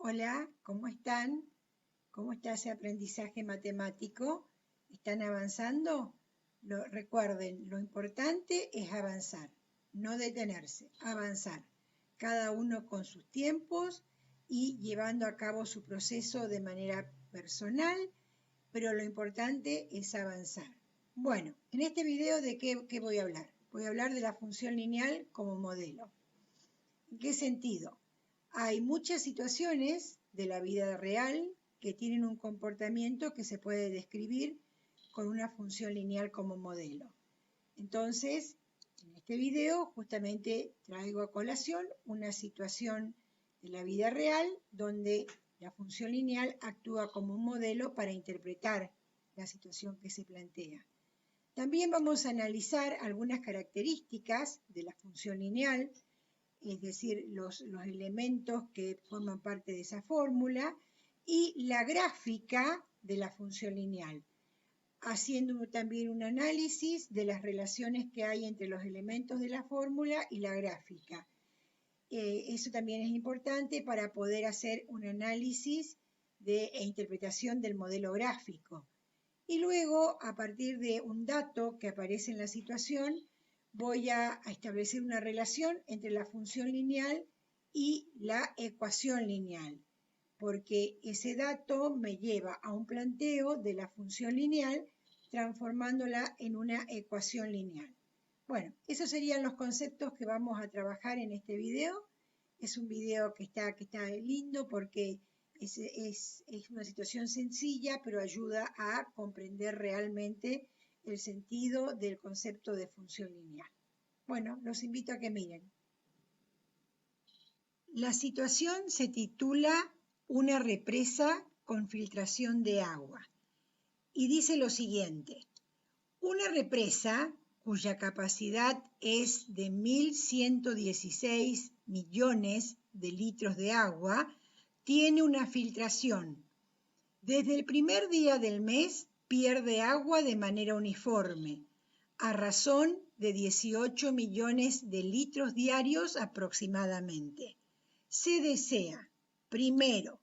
Hola, ¿cómo están? ¿Cómo está ese aprendizaje matemático? ¿Están avanzando? Recuerden, lo importante es avanzar, no detenerse, avanzar. Cada uno con sus tiempos y llevando a cabo su proceso de manera personal, pero lo importante es avanzar. Bueno, en este video ¿de qué voy a hablar? Voy a hablar de la función lineal como modelo. ¿En qué sentido? Hay muchas situaciones de la vida real que tienen un comportamiento que se puede describir con una función lineal como modelo. Entonces, en este video justamente traigo a colación una situación de la vida real donde la función lineal actúa como un modelo para interpretar la situación que se plantea. También vamos a analizar algunas características de la función lineal, es decir, los elementos que forman parte de esa fórmula, y la gráfica de la función lineal, haciendo también un análisis de las relaciones que hay entre los elementos de la fórmula y la gráfica. Eso también es importante para poder hacer un análisis e interpretación del modelo gráfico. Y luego, a partir de un dato que aparece en la situación, voy a establecer una relación entre la función lineal y la ecuación lineal, porque ese dato me lleva a un planteo de la función lineal transformándola en una ecuación lineal. Bueno, esos serían los conceptos que vamos a trabajar en este video. Es un video que está lindo porque es una situación sencilla, pero ayuda a comprender realmente el sentido del concepto de función lineal. Bueno, los invito a que miren. La situación se titula Una represa con filtración de agua y dice lo siguiente: una represa cuya capacidad es de 1.116 millones de litros de agua tiene una filtración. Desde el primer día del mes pierde agua de manera uniforme, a razón de 18 millones de litros diarios aproximadamente. Se desea, primero,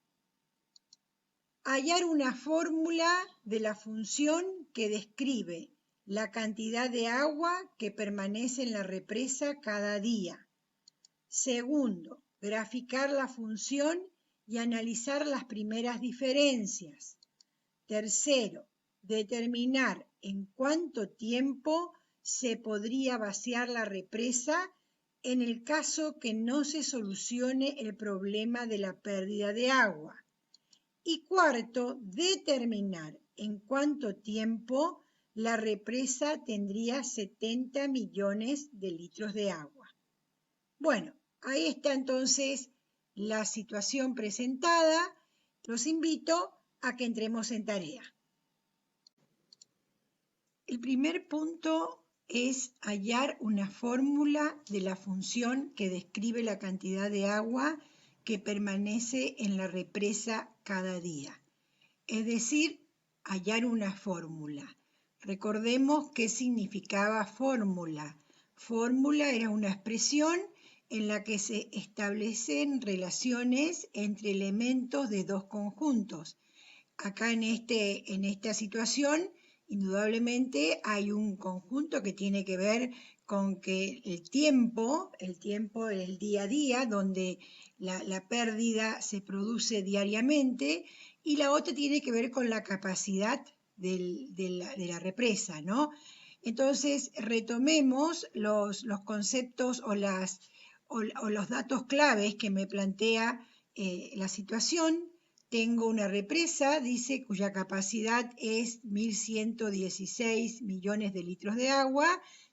hallar una fórmula de la función que describe la cantidad de agua que permanece en la represa cada día. Segundo, graficar la función y analizar las primeras diferencias. Tercero, determinar en cuánto tiempo se podría vaciar la represa en el caso que no se solucione el problema de la pérdida de agua. Y cuarto, determinar en cuánto tiempo la represa tendría 70 millones de litros de agua. Bueno, ahí está entonces la situación presentada. Los invito a que entremos en tarea. El primer punto es hallar una fórmula de la función que describe la cantidad de agua que permanece en la represa cada día. Es decir, hallar una fórmula. Recordemos qué significaba fórmula. Fórmula era una expresión en la que se establecen relaciones entre elementos de dos conjuntos. Acá en esta situación, indudablemente hay un conjunto que tiene que ver con que el tiempo del día a día, donde la pérdida se produce diariamente, y la otra tiene que ver con la capacidad de la represa, ¿no? Entonces, retomemos los conceptos o los datos claves que me plantea la situación. Tengo una represa, dice, cuya capacidad es 1.116 millones de litros de agua,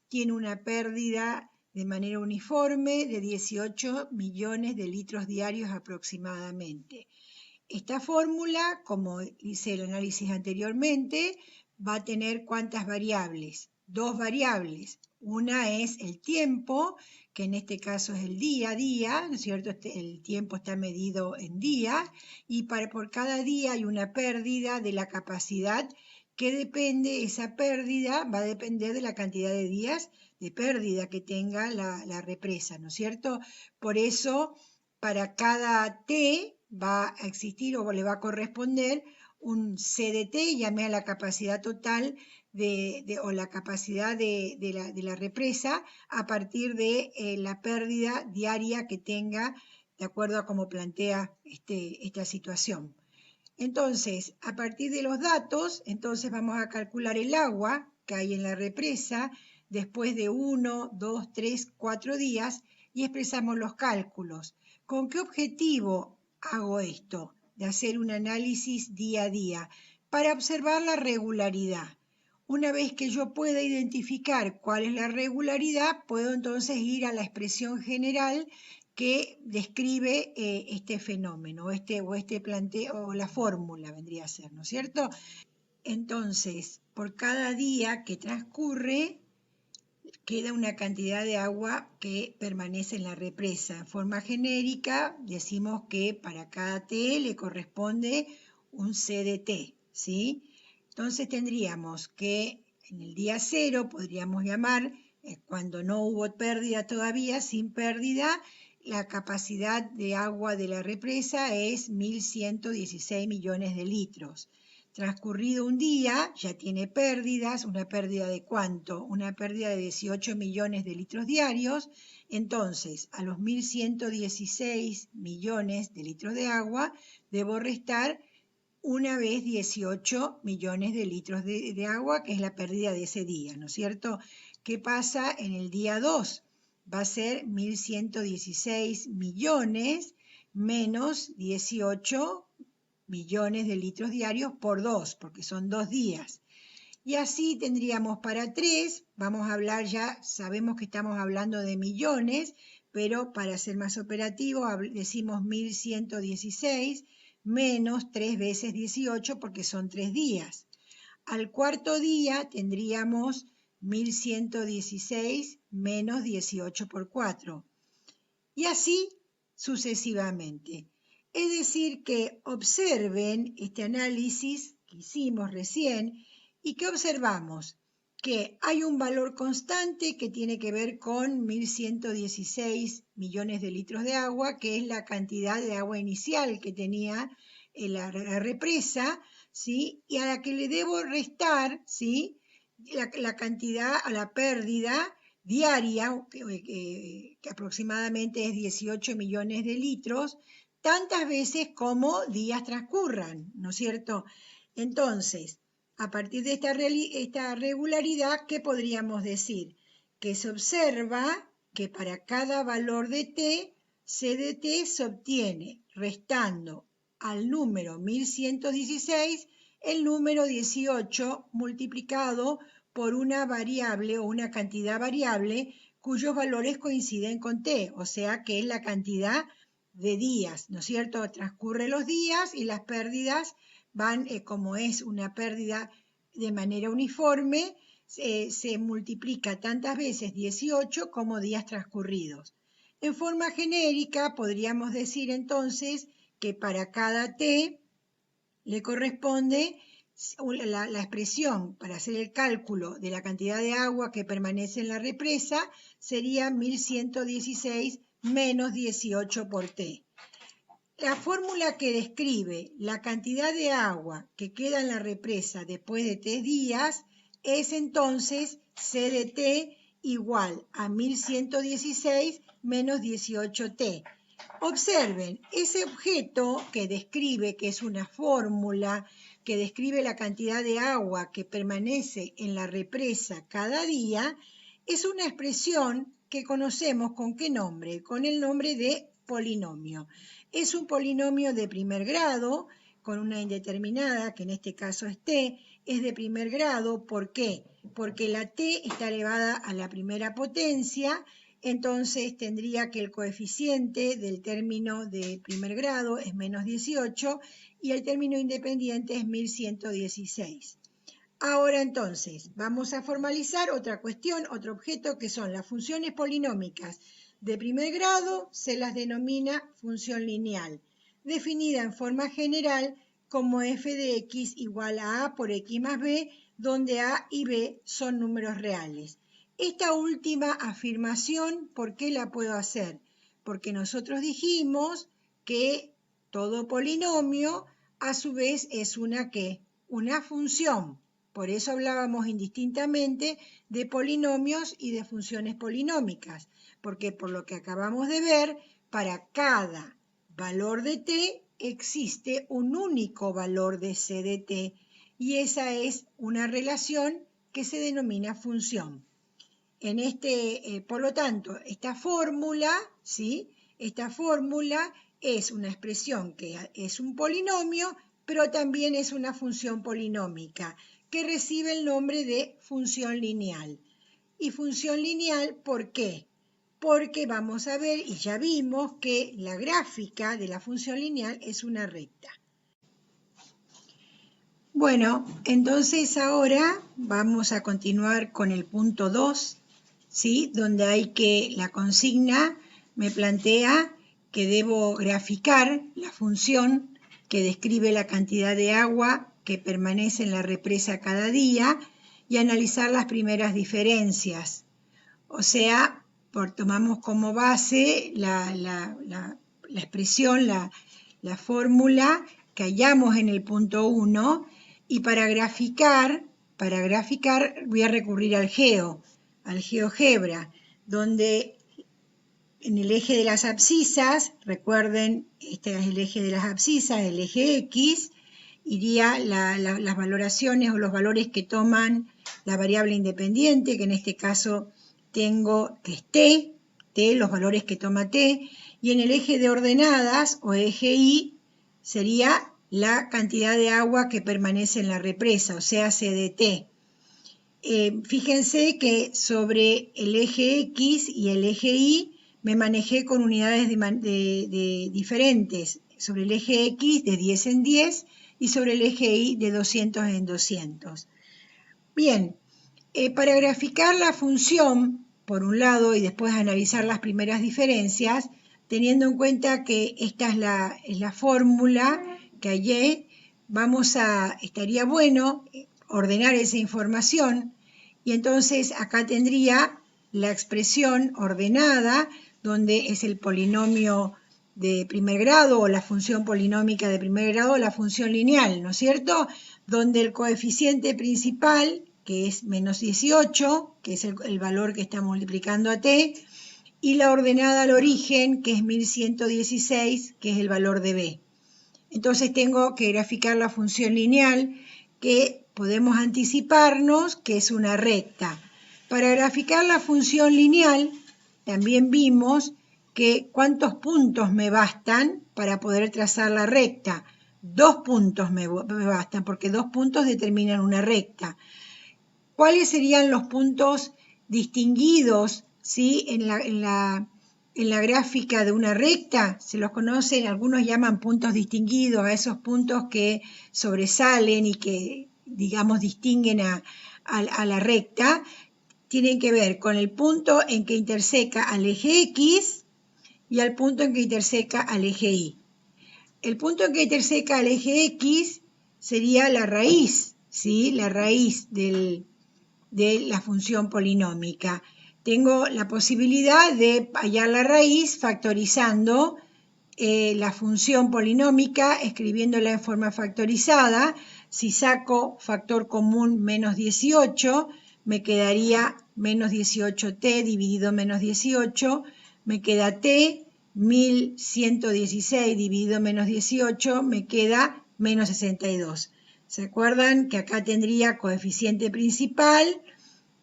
tiene una pérdida de manera uniforme de 18 millones de litros diarios aproximadamente. Esta fórmula, como hice el análisis anteriormente, va a tener ¿cuántas variables? Dos variables. Una es el tiempo, que en este caso es el día a día, ¿no es cierto? El tiempo está medido en días, y por cada día hay una pérdida de la capacidad que depende, esa pérdida va a depender de la cantidad de días de pérdida que tenga la represa, ¿no es cierto? Por eso, para cada T, va a existir o le va a corresponder un CDT, llamé a la capacidad total o la capacidad de la represa a partir de la pérdida diaria que tenga, de acuerdo a cómo plantea esta situación. Entonces, a partir de los datos, entonces vamos a calcular el agua que hay en la represa después de 1, 2, 3, 4 días y expresamos los cálculos. ¿Con qué objetivo hago esto? De hacer un análisis día a día para observar la regularidad. Una vez que yo pueda identificar cuál es la regularidad, puedo entonces ir a la expresión general que describe este fenómeno o este planteo o la fórmula vendría a ser, ¿no es cierto? Entonces, por cada día que transcurre, queda una cantidad de agua que permanece en la represa. En forma genérica, decimos que para cada T le corresponde un CDT, ¿sí? Entonces tendríamos que en el día 0 podríamos llamar, cuando no hubo pérdida todavía, sin pérdida, la capacidad de agua de la represa es 1.116 millones de litros. Transcurrido un día, ya tiene pérdidas, ¿una pérdida de cuánto? Una pérdida de 18 millones de litros diarios. Entonces, a los 1.116 millones de litros de agua, debo restar una vez 18 millones de litros de agua, que es la pérdida de ese día, ¿no es cierto? ¿Qué pasa en el día 2? Va a ser 1.116 millones menos 18 millones de litros diarios por 2, porque son 2 días. Y así tendríamos para 3, vamos a hablar ya, sabemos que estamos hablando de millones, pero para ser más operativo decimos 1.116 menos 3 veces 18 porque son 3 días. Al cuarto día tendríamos 1.116 menos 18 por 4. Y así sucesivamente. Es decir, que observen este análisis que hicimos recién y que observamos que hay un valor constante que tiene que ver con 1.116 millones de litros de agua, que es la cantidad de agua inicial que tenía la represa, ¿sí? Y a la que le debo restar, ¿sí? la cantidad, a la pérdida diaria, que aproximadamente es 18 millones de litros, tantas veces como días transcurran, ¿no es cierto? Entonces, a partir de esta regularidad, ¿qué podríamos decir? Que se observa que para cada valor de T, C de T se obtiene restando al número 1116 el número 18 multiplicado por una variable o una cantidad variable cuyos valores coinciden con T, o sea que es la cantidad de días, ¿no es cierto? Transcurren los días y las pérdidas van, como es una pérdida de manera uniforme, se multiplica tantas veces 18 como días transcurridos. En forma genérica podríamos decir entonces que para cada T le corresponde la expresión para hacer el cálculo de la cantidad de agua que permanece en la represa sería 1116 menos 18 por T. La fórmula que describe la cantidad de agua que queda en la represa después de 3 días es entonces C de T igual a 1116 menos 18T. Observen, ese objeto que describe, que es una fórmula, que describe la cantidad de agua que permanece en la represa cada día, es una expresión que conocemos con qué nombre, con el nombre de polinomio. Es un polinomio de primer grado, con una indeterminada, que en este caso es T, es de primer grado. ¿Por qué? Porque la T está elevada a la primera potencia, entonces tendría que el coeficiente del término de primer grado es menos 18 y el término independiente es 1116. Ahora entonces vamos a formalizar otra cuestión, otro objeto que son las funciones polinómicas de primer grado, se las denomina función lineal, definida en forma general como f de x igual a a por x más b, donde a y b son números reales. Esta última afirmación, ¿por qué la puedo hacer? Porque nosotros dijimos que Todo polinomio, a su vez, es una ¿qué? Una función. Por eso hablábamos indistintamente de polinomios y de funciones polinómicas, porque por lo que acabamos de ver, para cada valor de t existe un único valor de c de t, y esa es una relación que se denomina función. Por lo tanto, esta fórmula, ¿sí? Esta fórmula es una expresión que es un polinomio, pero también es una función polinómica, que recibe el nombre de función lineal. Y función lineal, ¿por qué? Porque vamos a ver, y ya vimos, que la gráfica de la función lineal es una recta. Bueno, entonces ahora vamos a continuar con el punto 2, ¿sí? Donde la consigna me plantea que debo graficar la función que describe la cantidad de agua que permanece en la represa cada día y analizar las primeras diferencias. O sea, tomamos como base la expresión, la fórmula que hallamos en el punto 1, y para graficar voy a recurrir al GeoGebra, donde en el eje de las abscisas, recuerden, este es el eje de las abscisas, el eje X, iría las valoraciones o los valores que toman la variable independiente, que en este caso tengo que es t, los valores que toma t, y en el eje de ordenadas o eje Y sería la cantidad de agua que permanece en la represa, o sea, C de t. Fíjense que sobre el eje X y el eje Y me manejé con unidades diferentes, sobre el eje X de 10 en 10 y sobre el eje Y de 200 en 200. Bien, para graficar la función, por un lado, y después analizar las primeras diferencias, teniendo en cuenta que esta es la fórmula que hallé, estaría bueno ordenar esa información, y entonces acá tendría la expresión ordenada, donde es el polinomio de primer grado o la función polinómica de primer grado, la función lineal, ¿no es cierto? Donde el coeficiente principal, que es menos 18, que es el valor que está multiplicando a t, y la ordenada al origen, que es 1116, que es el valor de b. Entonces tengo que graficar la función lineal, que podemos anticiparnos que es una recta. Para graficar la función lineal, también vimos que cuántos puntos me bastan para poder trazar la recta. 2 puntos me bastan, porque 2 puntos determinan una recta. ¿Cuáles serían los puntos distinguidos, ¿sí? en la gráfica de una recta? Se los conocen, algunos llaman puntos distinguidos a esos puntos que sobresalen y que, digamos, distinguen a la recta. Tienen que ver con el punto en que interseca al eje X y al punto en que interseca al eje Y. El punto en que interseca al eje X sería la raíz, ¿sí? La raíz de la función polinómica. Tengo la posibilidad de hallar la raíz factorizando la función polinómica, escribiéndola en forma factorizada. Si saco factor común menos 18, me quedaría menos 18t dividido menos 18, me queda t, 1116 dividido menos 18, me queda menos 62. ¿Se acuerdan que acá tendría coeficiente principal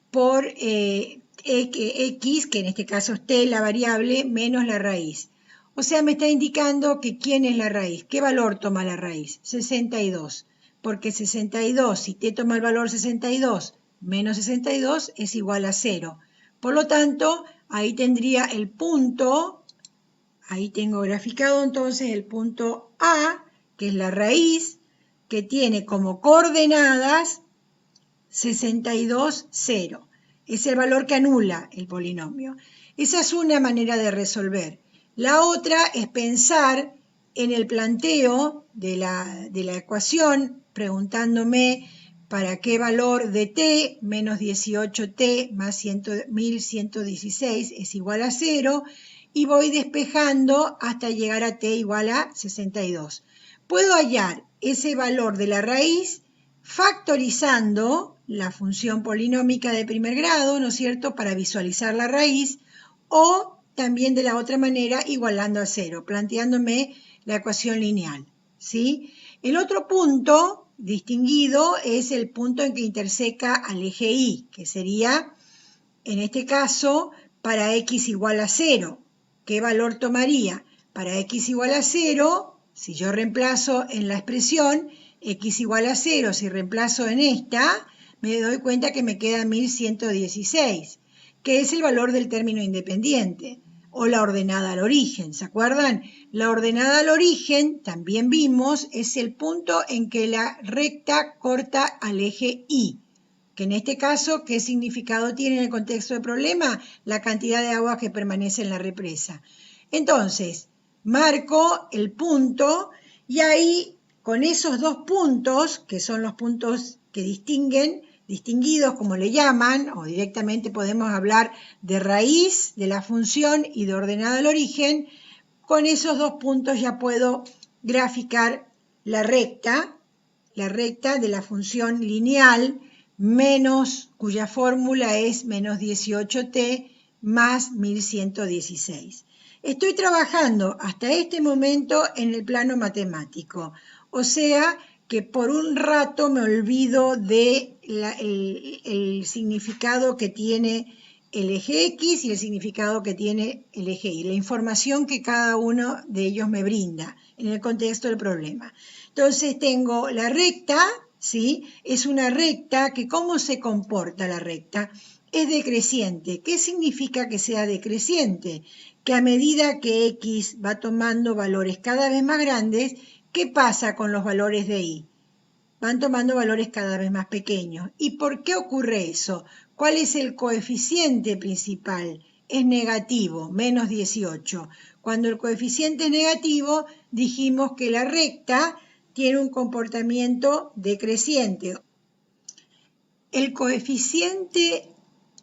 por x, que en este caso es t, la variable, menos la raíz? O sea, me está indicando que ¿quién es la raíz? ¿Qué valor toma la raíz? 62. Porque 62, si t toma el valor 62 menos 62, es igual a 0. Por lo tanto, ahí tendría el punto, ahí tengo graficado entonces el punto A, que es la raíz, que tiene como coordenadas 62, 0. Es el valor que anula el polinomio. Esa es una manera de resolver. La otra es pensar en el planteo de la ecuación, preguntándome para qué valor de t menos 18t más 1116 es igual a 0, y voy despejando hasta llegar a t igual a 62. Puedo hallar ese valor de la raíz factorizando la función polinómica de primer grado, ¿no es cierto?, para visualizar la raíz, o también de la otra manera igualando a 0, planteándome la ecuación lineal, ¿sí? El otro punto distinguido es el punto en que interseca al eje Y, que sería, en este caso, para x igual a 0. ¿Qué valor tomaría? Para x igual a 0, si yo reemplazo en la expresión x igual a 0, si reemplazo en esta, me doy cuenta que me queda 1116, que es el valor del término independiente, o la ordenada al origen, ¿se acuerdan? La ordenada al origen, también vimos, es el punto en que la recta corta al eje Y, que en este caso, ¿qué significado tiene en el contexto del problema? La cantidad de agua que permanece en la represa. Entonces, marco el punto y ahí, con esos dos puntos, que son los puntos que distinguidos como le llaman, o directamente podemos hablar de raíz de la función y de ordenada al origen, con esos dos puntos ya puedo graficar la recta de la función lineal, menos, cuya fórmula es menos 18t más 1116. Estoy trabajando hasta este momento en el plano matemático, o sea que por un rato me olvido de el significado que tiene el eje X y el significado que tiene el eje Y, la información que cada uno de ellos me brinda en el contexto del problema. Entonces tengo la recta, ¿sí? Es una recta que, ¿cómo se comporta la recta? Es decreciente. ¿Qué significa que sea decreciente? Que a medida que X va tomando valores cada vez más grandes, ¿qué pasa con los valores de Y? Van tomando valores cada vez más pequeños. ¿Y por qué ocurre eso? ¿Cuál es el coeficiente principal? Es negativo, menos 18. Cuando el coeficiente es negativo, dijimos que la recta tiene un comportamiento decreciente. El coeficiente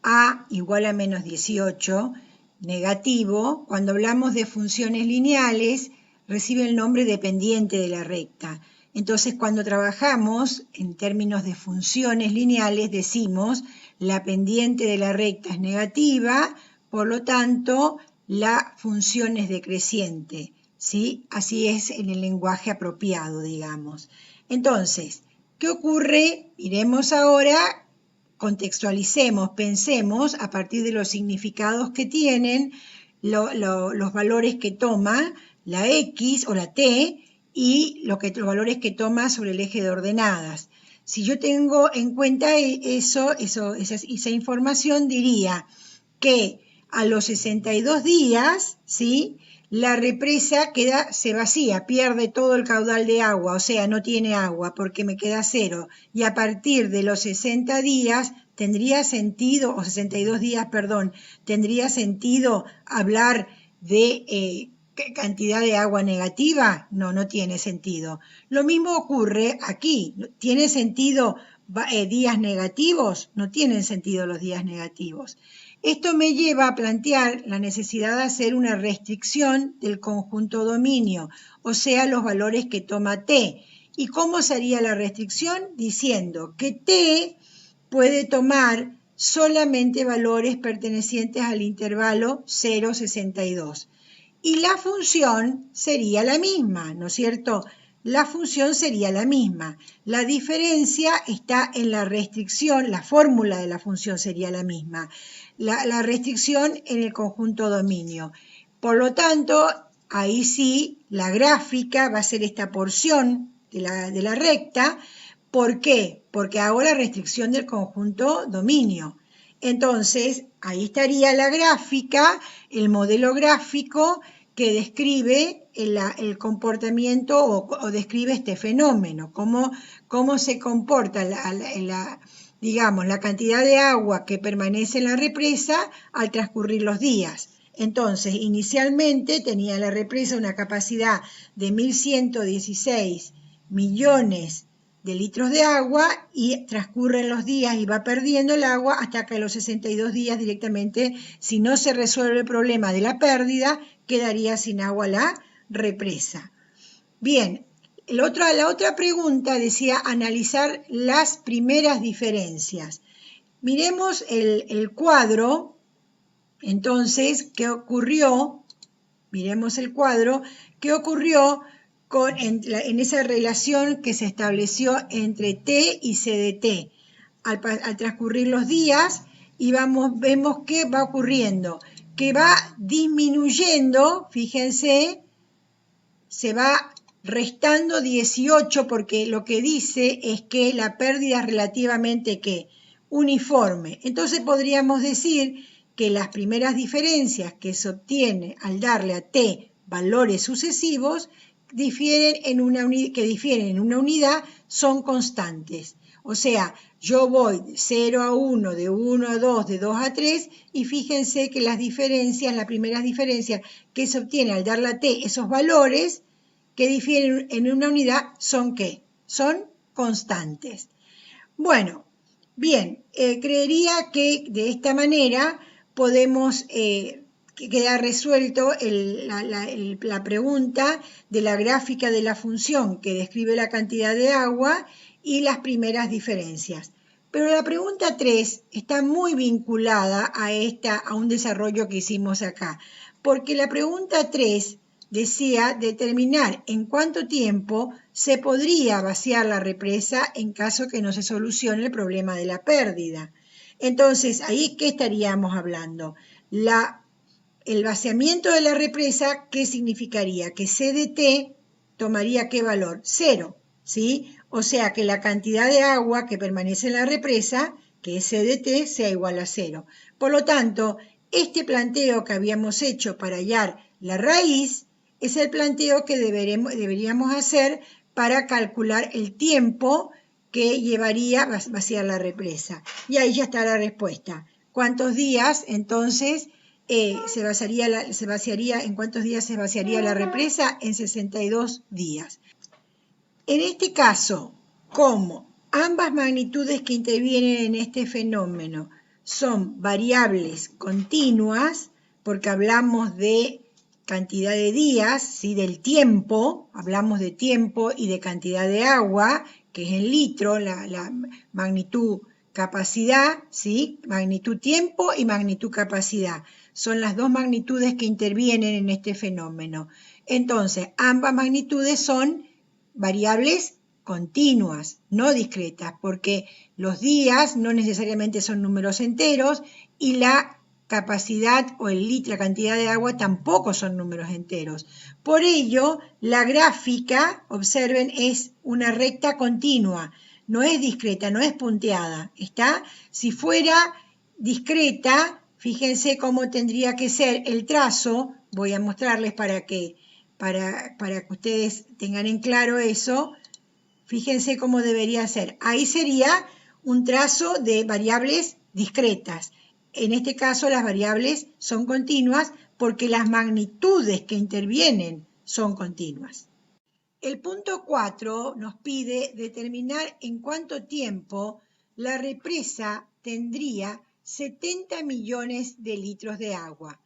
A igual a menos 18, negativo, cuando hablamos de funciones lineales, recibe el nombre dependiente de la recta. Entonces, cuando trabajamos en términos de funciones lineales, decimos la pendiente de la recta es negativa, por lo tanto, la función es decreciente, ¿sí? Así es en el lenguaje apropiado, digamos. Entonces, ¿qué ocurre? Iremos ahora, contextualicemos, pensemos a partir de los significados que tienen, los valores que toma la X o la T, y los valores que toma sobre el eje de ordenadas. Si yo tengo en cuenta esa información, diría que a los 62 días, ¿sí?, la represa se vacía, pierde todo el caudal de agua, o sea, no tiene agua porque me queda 0. Y a partir de los 60 días tendría sentido, o 62 días, perdón, tendría sentido hablar de cantidad de agua negativa. No tiene sentido. Lo mismo ocurre aquí. ¿Tiene sentido días negativos? No tienen sentido los días negativos. Esto me lleva a plantear la necesidad de hacer una restricción del conjunto dominio, o sea, los valores que toma T. ¿Y cómo sería la restricción? Diciendo que T puede tomar solamente valores pertenecientes al intervalo 0,62. Y la función sería la misma, ¿no es cierto? La función sería la misma. La diferencia está en la restricción, la fórmula de la función sería la misma. La restricción en el conjunto dominio. Por lo tanto, ahí sí, la gráfica va a ser esta porción de la recta. ¿Por qué? Porque hago la restricción del conjunto dominio. Entonces, ahí estaría la gráfica, el modelo gráfico que describe el comportamiento o describe este fenómeno, cómo se comporta digamos, la cantidad de agua que permanece en la represa al transcurrir los días. Entonces, inicialmente tenía la represa una capacidad de 1116 millones de litros de agua y transcurren los días y va perdiendo el agua hasta que a los 62 días directamente, si no se resuelve el problema de la pérdida, quedaría sin agua la represa. Bien, la otra pregunta decía analizar las primeras diferencias. Miremos el cuadro, entonces, ¿qué ocurrió? Miremos el cuadro, ¿qué ocurrió en esa relación que se estableció entre T y CDT? Al transcurrir los días y vemos qué va ocurriendo, que va disminuyendo, fíjense, se va restando 18 porque lo que dice es que la pérdida es relativamente ¿qué? Uniforme. Entonces podríamos decir que las primeras diferencias que se obtiene al darle a T valores sucesivos que difieren en una unidad son constantes. O sea, yo voy de 0 a 1, de 1 a 2, de 2 a 3 y fíjense que las primeras diferencias que se obtiene al darle a T esos valores que difieren en una unidad son ¿qué? Son constantes. Bueno, bien, creería que de esta manera podemos quedar resuelto la pregunta de la gráfica de la función que describe la cantidad de agua y las primeras diferencias. Pero la pregunta 3 está muy vinculada a un desarrollo que hicimos acá, porque la pregunta 3 decía determinar en cuánto tiempo se podría vaciar la represa en caso que no se solucione el problema de la pérdida. Entonces, ahí, ¿qué estaríamos hablando? El vaciamiento de la represa, ¿qué significaría? Que CDT tomaría ¿qué valor? 0, ¿sí? O sea que la cantidad de agua que permanece en la represa, que es CDT, sea igual a 0. Por lo tanto, este planteo que habíamos hecho para hallar la raíz es el planteo que deberíamos hacer para calcular el tiempo que llevaría vaciar la represa. Y ahí ya está la respuesta. ¿Cuántos días entonces en cuántos días se vaciaría la represa? En 62 días. En este caso, como ambas magnitudes que intervienen en este fenómeno son variables continuas, porque hablamos de cantidad de días, ¿sí? Del tiempo, hablamos de tiempo y de cantidad de agua, que es en litro, la magnitud capacidad, ¿sí? Magnitud tiempo y magnitud capacidad. Son las dos magnitudes que intervienen en este fenómeno. Entonces, ambas magnitudes son variables continuas, no discretas, porque los días no necesariamente son números enteros y la capacidad o la cantidad de agua tampoco son números enteros. Por ello, la gráfica, observen, es una recta continua, no es discreta, no es punteada, ¿está? Si fuera discreta, fíjense cómo tendría que ser el trazo, voy a mostrarles para que ustedes tengan en claro eso, fíjense cómo debería ser. Ahí sería un trazo de variables discretas. En este caso las variables son continuas porque las magnitudes que intervienen son continuas. El punto 4 nos pide determinar en cuánto tiempo la represa tendría 70 millones de litros de agua.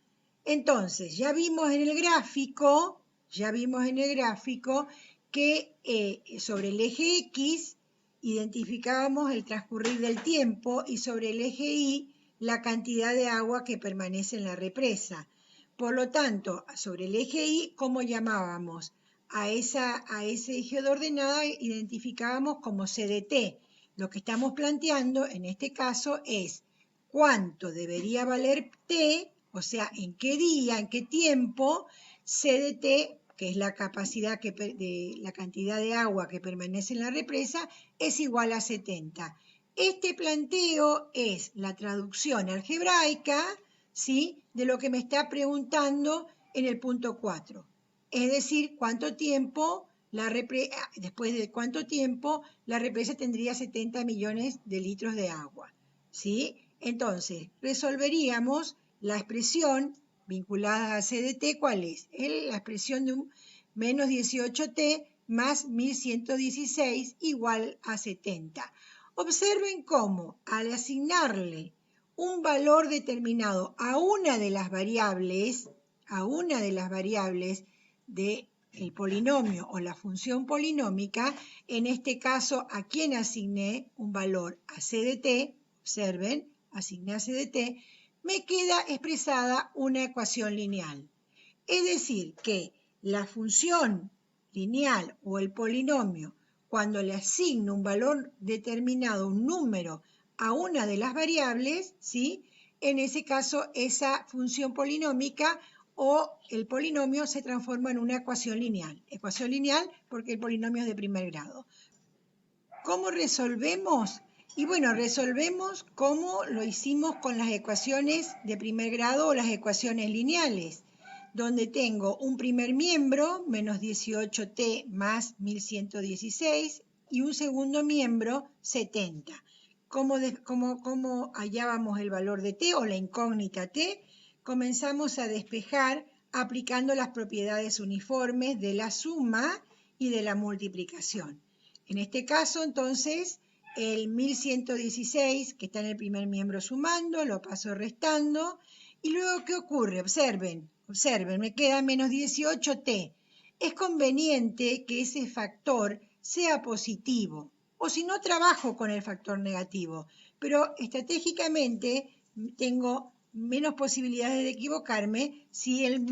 Entonces, ya vimos en el gráfico que sobre el eje X identificábamos el transcurrir del tiempo y sobre el eje Y la cantidad de agua que permanece en la represa. Por lo tanto, sobre el eje Y, ¿cómo llamábamos? A ese eje de ordenada identificábamos como CDT. Lo que estamos planteando en este caso es cuánto debería valer T, o sea, en qué día, en qué tiempo, CDT, que es la capacidad la cantidad de agua que permanece en la represa, es igual a 70. Este planteo es la traducción algebraica, ¿sí?, de lo que me está preguntando en el punto 4. Es decir, después de cuánto tiempo la represa tendría 70 millones de litros de agua, ¿sí? Entonces, resolveríamos la expresión vinculada a CDT, ¿cuál es? La expresión de un menos 18T más 1116 igual a 70. Observen cómo al asignarle un valor determinado a una de las variables del polinomio o la función polinómica, en este caso, ¿a quién asigné un valor? A c de t, observen, asigné a c de t, me queda expresada una ecuación lineal. Es decir, que la función lineal o el polinomio, cuando le asigno un valor determinado, un número, a una de las variables, ¿sí? En ese caso, esa función polinómica o el polinomio se transforma en una ecuación lineal. Ecuación lineal porque el polinomio es de primer grado. ¿Cómo resolvemos? Y bueno, resolvemos como lo hicimos con las ecuaciones de primer grado o las ecuaciones lineales, donde tengo un primer miembro, menos 18t más 1116, y un segundo miembro, 70. ¿Cómo hallábamos el valor de t o la incógnita t? Comenzamos a despejar aplicando las propiedades uniformes de la suma y de la multiplicación. En este caso, entonces, el 1116, que está en el primer miembro sumando, lo paso restando. Y luego, ¿qué ocurre? Observen, me queda menos 18t. Es conveniente que ese factor sea positivo, o si no, trabajo con el factor negativo. Pero estratégicamente tengo menos posibilidades de equivocarme si el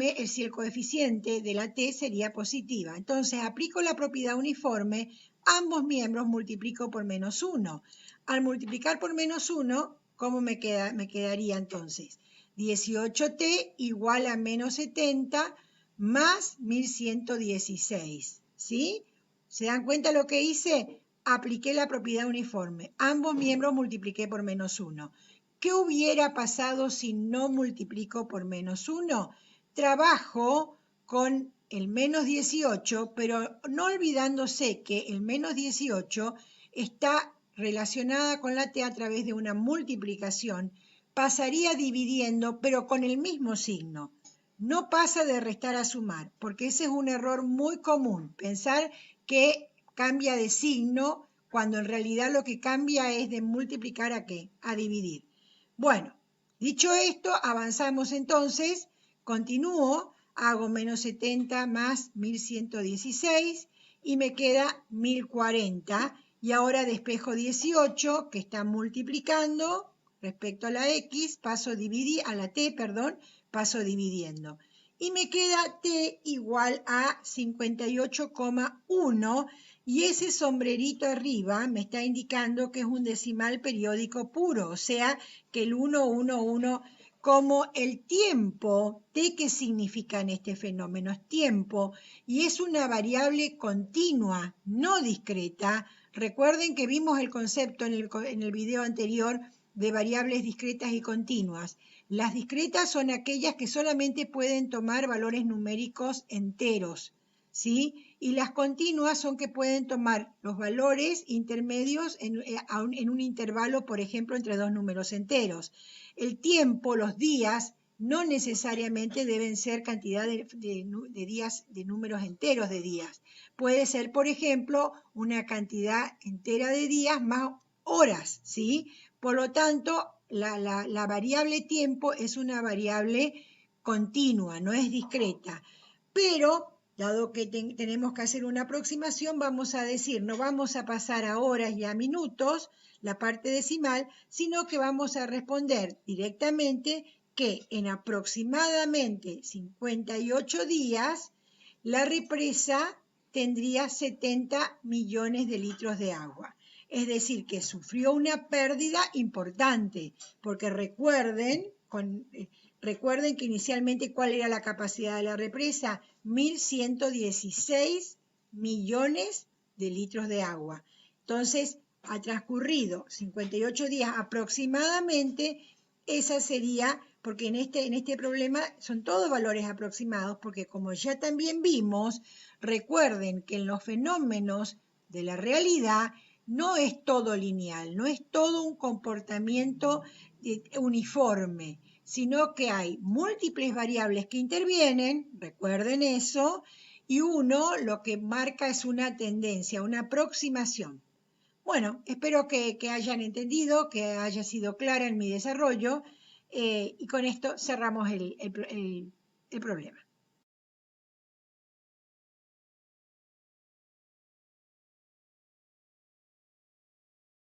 coeficiente de la t sería positiva. Entonces, aplico la propiedad uniforme, ambos miembros multiplico por menos 1. Al multiplicar por menos 1, ¿cómo me quedaría entonces? 18t igual a menos 70 más 1116. ¿Sí? ¿Se dan cuenta lo que hice? Apliqué la propiedad uniforme. Ambos miembros multipliqué por menos 1. ¿Qué hubiera pasado si no multiplico por menos 1? Trabajo con el menos 18, pero no olvidándose que el menos 18 está relacionada con la t a través de una multiplicación. Pasaría dividiendo, pero con el mismo signo. No pasa de restar a sumar, porque ese es un error muy común, pensar que cambia de signo cuando en realidad lo que cambia es de multiplicar a ¿qué? A dividir. Bueno, dicho esto, avanzamos entonces, continúo, hago menos 70 más 1116 y me queda 1040. Y ahora despejo 18, que está multiplicando respecto a la x, a la t, paso dividiendo. Y me queda t igual a 58,1 y ese sombrerito arriba me está indicando que es un decimal periódico puro, o sea que el 111 como el tiempo, t ¿qué significa en este fenómeno? Es tiempo y es una variable continua, no discreta. Recuerden que vimos el concepto en el video anterior de variables discretas y continuas. Las discretas son aquellas que solamente pueden tomar valores numéricos enteros, ¿sí? Y las continuas son que pueden tomar los valores intermedios en un intervalo, por ejemplo, entre dos números enteros. El tiempo, los días, no necesariamente deben ser cantidad de días, de números enteros de días. Puede ser, por ejemplo, una cantidad entera de días más horas, ¿sí? Por lo tanto, la variable tiempo es una variable continua, no es discreta. Pero, dado que tenemos que hacer una aproximación, vamos a decir, no vamos a pasar a horas y a minutos, la parte decimal, sino que vamos a responder directamente que en aproximadamente 58 días, la represa tendría 70 millones de litros de agua. Es decir, que sufrió una pérdida importante, porque recuerden que inicialmente ¿cuál era la capacidad de la represa? 1.116 millones de litros de agua. Entonces, ha transcurrido 58 días aproximadamente, esa sería, porque en este problema son todos valores aproximados, porque como ya también vimos, recuerden que en los fenómenos de la realidad no es todo lineal, no es todo un comportamiento uniforme, sino que hay múltiples variables que intervienen, recuerden eso, y 1 lo que marca es una tendencia, una aproximación. Bueno, espero que hayan entendido, que haya sido clara en mi desarrollo y con esto cerramos el problema.